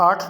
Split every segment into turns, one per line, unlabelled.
8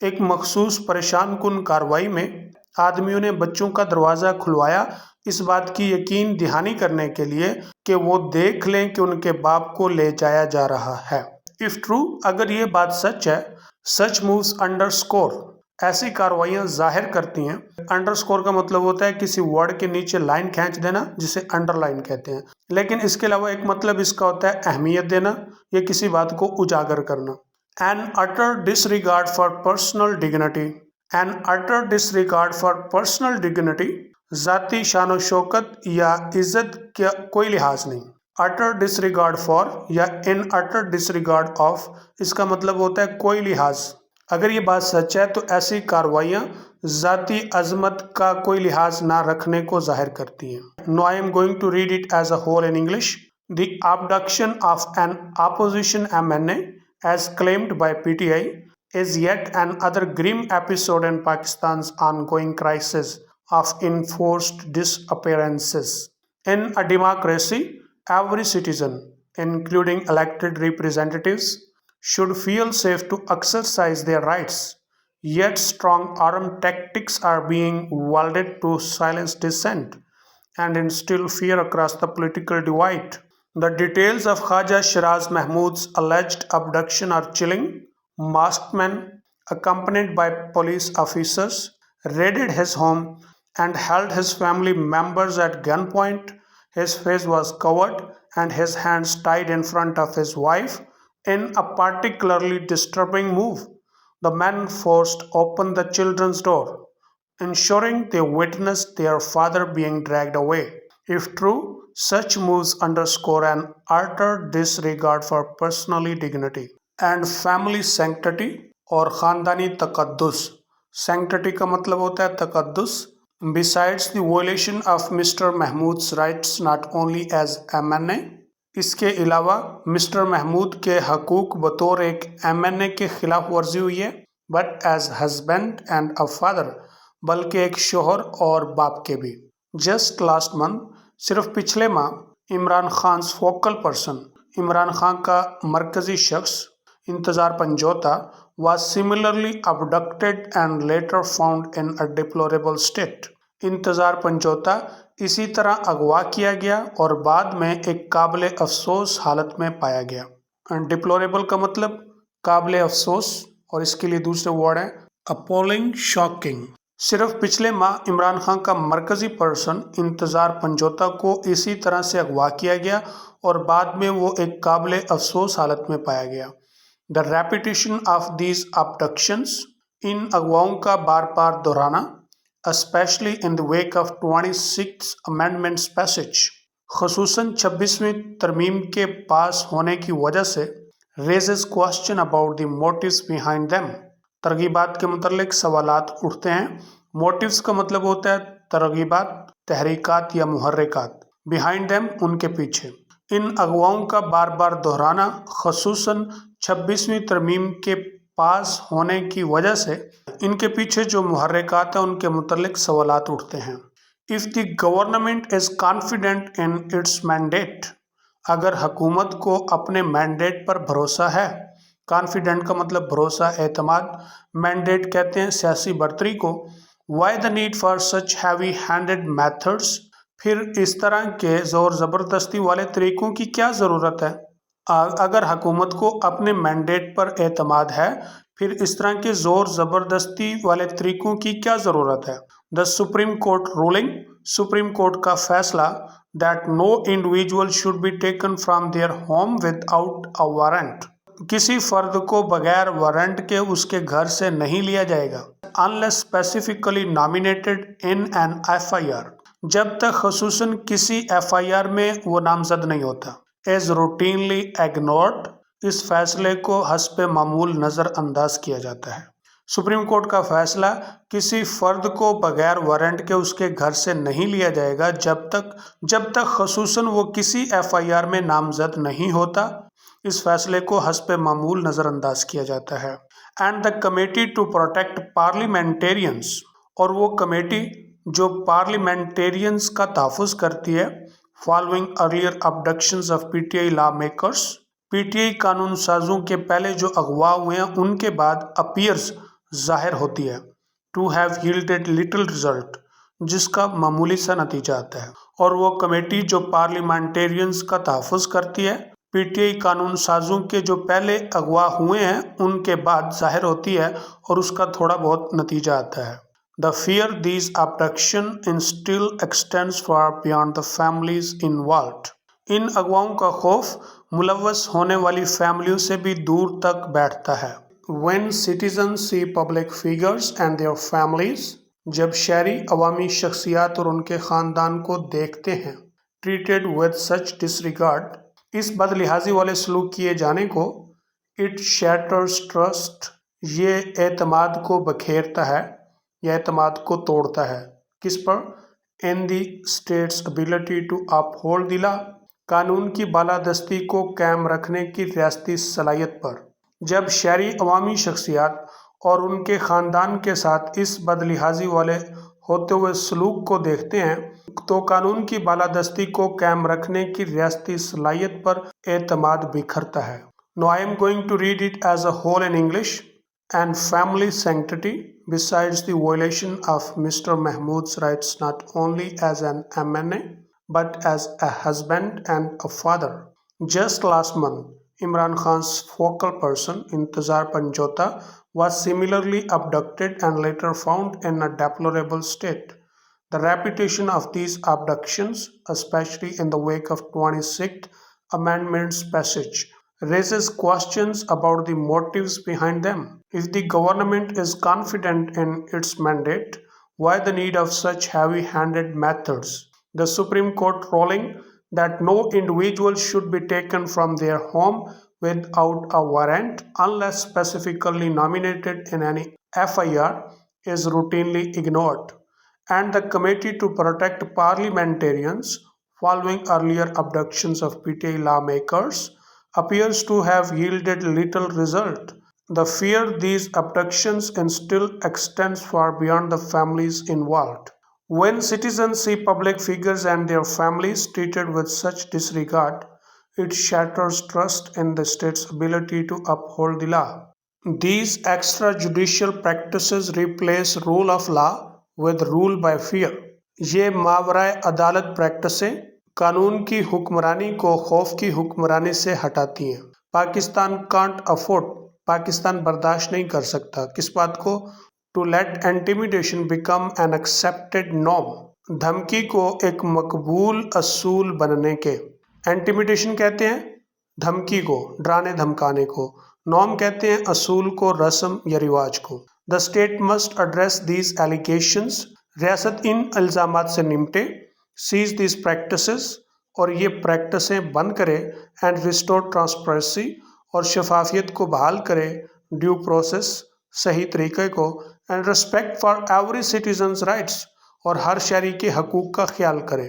ایک مخصوص پریشان کن کارروائی میں آدمیوں نے بچوں کا دروازہ کھلوایا اس بات کی یقین دہانی کرنے کے لیے کہ وہ دیکھ لیں کہ ان کے باپ کو لے جایا جا رہا ہے۔ If true، اگر یہ بات سچ ہے، such moves underscore، ایسی کارروائیاں ظاہر کرتی ہیں۔ انڈرسکور کا مطلب ہوتا ہے کسی ورڈ کے نیچے لائن کھینچ دینا جسے انڈر لائن کہتے ہیں، لیکن اس کے علاوہ ایک مطلب اس کا ہوتا ہے اہمیت دینا یا کسی بات کو اجاگر کرنا۔ An utter disregard for personal dignity، an utter disregard for personal dignity، ذاتی شان و شوکت یا عزت کا کوئی لحاظ نہیں۔ utter disregard for یا in utter disregard of، اس کا مطلب ہوتا ہے کوئی لحاظ۔ اگر یہ بات سچ ہے تو ایسی کارروائیاں ذاتی عظمت کا کوئی لحاظ نہ رکھنے کو ظاہر کرتی ہیں۔ Now I am going to read it as a whole in English. The abduction of an opposition MNA, as claimed by PTI, is yet another grim episode in Pakistan's ongoing crisis of enforced disappearances. In a democracy, every citizen, including elected representatives, should feel safe to exercise their rights, yet strong armed tactics are being wielded to silence dissent and instill fear across the political divide. The details of Khaja Shiraz Mahmood's alleged abduction are chilling. Masked men, accompanied by police officers, raided his home and held his family members at gunpoint. His face was covered and his hands tied in front of his wife. In a particularly disturbing move, the men forced open the children's door, ensuring they witnessed their father being dragged away. If true, such moves underscore an utter disregard for personal dignity and family sanctity اور خاندانی تقدس۔ Sanctity کا مطلب ہوتا ہے تقدس۔ Besides the violation of Mr. Mahmood's rights not only as MNA، اس کے علاوہ مسٹر محمود کے حقوق بطور ایک MNA کے خلاف ورزی ہوئی ہے، but as husband and a father, بلکہ ایک شوہر اور باپ کے بھی۔ جسٹ لاسٹ منتھ، صرف پچھلے ماہ، عمران خان's فوکل پرسن، عمران خان کا مرکزی شخص، انتظار پنجوتا was similarly abducted and later found in a deplorable state۔ انتظار پنجوتا اسی طرح اغوا کیا گیا اور بعد میں ایک قابل افسوس حالت میں پایا گیا۔ ڈپلوریبل کا مطلب قابل افسوس، اور اس کے لیے دوسرے ورڈ ہیں appalling، shocking۔ صرف پچھلے ماہ عمران خان کا مرکزی پرسن انتظار پنجوتا کو اسی طرح سے اغوا کیا گیا اور بعد میں وہ ایک قابل افسوس حالت میں پایا گیا۔ The repetition of these abductions، ان اغواؤں کا بار بار دہرانا، especially in the wake of 26th Amendment's passage، خصوصاً 26ویں ترمیم کے پاس ہونے کی وجہ سے، raises question about the motives behind them، ترغیبات کے متعلق سوالات اٹھتے ہیں۔ motives کا مطلب ہوتا ہے ترغیبات، تحریکات یا محرکات۔ behind them، ان کے پیچھے۔ ان اغواؤں کا بار بار دہرانا، خصوصاً 26ویں ترمیم کے پاس ہونے کی وجہ سے، ان کے پیچھے جو محرکات ہیں ان کے متعلق سوالات اٹھتے ہیں۔ If the government is confident in its mandate، اگر حکومت کو اپنے مینڈیٹ پر بھروسہ ہے، کانفیڈنٹ کا مطلب بھروسہ، اعتماد، مینڈیٹ کہتے ہیں سیاسی برتری کو۔ Why the need for such heavy-handed methods، پھر اس طرح کے زور زبردستی والے طریقوں کی کیا ضرورت ہے؟ اگر حکومت کو اپنے مینڈیٹ پر اعتماد ہے، پھر اس طرح کے زور زبردستی والے طریقوں کی کیا ضرورت ہے؟ The Supreme Court ruling، supreme court کا فیصلہ that no individual should be taken from their home without a warrant، کسی فرد کو بغیر وارنٹ کے اس کے گھر سے نہیں لیا جائے گا unless specifically nominated in an FIR، جب تک خصوصاً کسی FIR میں وہ نامزد نہیں ہوتا۔ is routinely ignored، اس فیصلے کو حسب معمول نظر انداز کیا جاتا ہے۔ سپریم کورٹ کا فیصلہ کسی فرد کو بغیر وارنٹ کے اس کے گھر سے نہیں لیا جائے گا جب تک خصوصاً وہ کسی FIR میں نامزد نہیں ہوتا، اس فیصلے کو حسب معمول نظر انداز کیا جاتا ہے۔ And the committee to protect parliamentarians, اور وہ کمیٹی جو پارلیمنٹیرینز کا تحفظ کرتی ہے، following earlier abductions of PTI lawmakers, P T I قانون سازوں کے پہلے جو اغوا ہوئے ہیں ان کے بعد اپیئرز ظاہر ہوتی ہے ٹو ہیو ییلڈیڈ لٹل رزلٹ، جس کا معمولی سا نتیجہ آتا ہے، اور وہ کمیٹی جو پارلیمنٹیرینز کا تحفظ کرتی ہے پی ٹی آئی قانون سازوں کے جو پہلے اغوا ہوئے ہیں ان کے بعد ظاہر ہوتی ہے اور اس کا تھوڑا بہت نتیجہ آتا ہے۔ The fear these abduction still extends far beyond the families involved. ان اغواؤں کا خوف ملوث ہونے والی فیملیوں سے بھی دور تک بیٹھتا ہے۔ When citizens see public figures and their families، جب شہری عوامی شخصیات اور ان کے خاندان کو دیکھتے ہیں treated with such disregard، اس بد لحاظی والے سلوک کیے جانے کو it shatters trust، یہ اعتماد کو بکھیرتا ہے یا اعتماد کو توڑتا ہے۔ کس پر؟ in the state's ability to uphold the law، قانون کی بالادستی کو قائم رکھنے کی ریاستی صلاحیت پر۔ جب شہری عوامی شخصیات اور ان کے خاندان کے ساتھ اس بد لحاظی والے ہوتے ہوئے سلوک کو دیکھتے ہیں تو قانون کی بالادستی کو قائم رکھنے کی ریاستی صلاحیت پر اعتماد بکھرتا ہے۔ Now I am going to read it as a whole in English. And family sanctity, besides the violation of Mr. Mahmood's rights not only as an MNA, but as a husband and a father. Just last month, Imran Khan's focal person, Intezar Panjota, was similarly abducted and later found in a deplorable state. The reputation of these abductions, especially in the wake of 26th Amendment's passage, raises questions about the motives behind them. If the government is confident in its mandate, why the need of such heavy-handed methods? The Supreme Court ruling that no individual should be taken from their home without a warrant unless specifically nominated in any FIR is routinely ignored. And the Committee to Protect Parliamentarians, following earlier abductions of PTI lawmakers, appears to have yielded little result. The fear these abductions instill extends far beyond the families involved. When citizens see public figures and their families treated with such disregard, it shatters trust in the state's ability to uphold the law. These extrajudicial practices replace rule of law with rule by fear. یہ ماورائے عدالت پریکٹسیں قانون کی حکمرانی کو خوف کی حکمرانی سے ہٹاتی ہیں۔ پاکستان کانٹ افورڈ، پاکستان برداشت نہیں کر سکتا کس بات کو؟ To let intimidation become an accepted norm, دھمکی کو ایک مقبول اصول بننے کے۔ انٹیمیڈیشن کہتے ہیں دھمکی کو، ڈرانے دھمکانے کو، نارم کہتے ہیں اصول کو، رسم یا رواج کو۔ The state must address these allegations, ریاست ان الزامات سے نمٹے، سیز دیز پریکٹسز، اور یہ پریکٹسیں بند کرے، اینڈ ریسٹور ٹرانسپیرنسی، اور شفافیت کو بحال کرے، ڈیو پروسیس، صحیح طریقے کو، and respect for every citizens rights, اور ہر شہری کے حقوق کا خیال کرے۔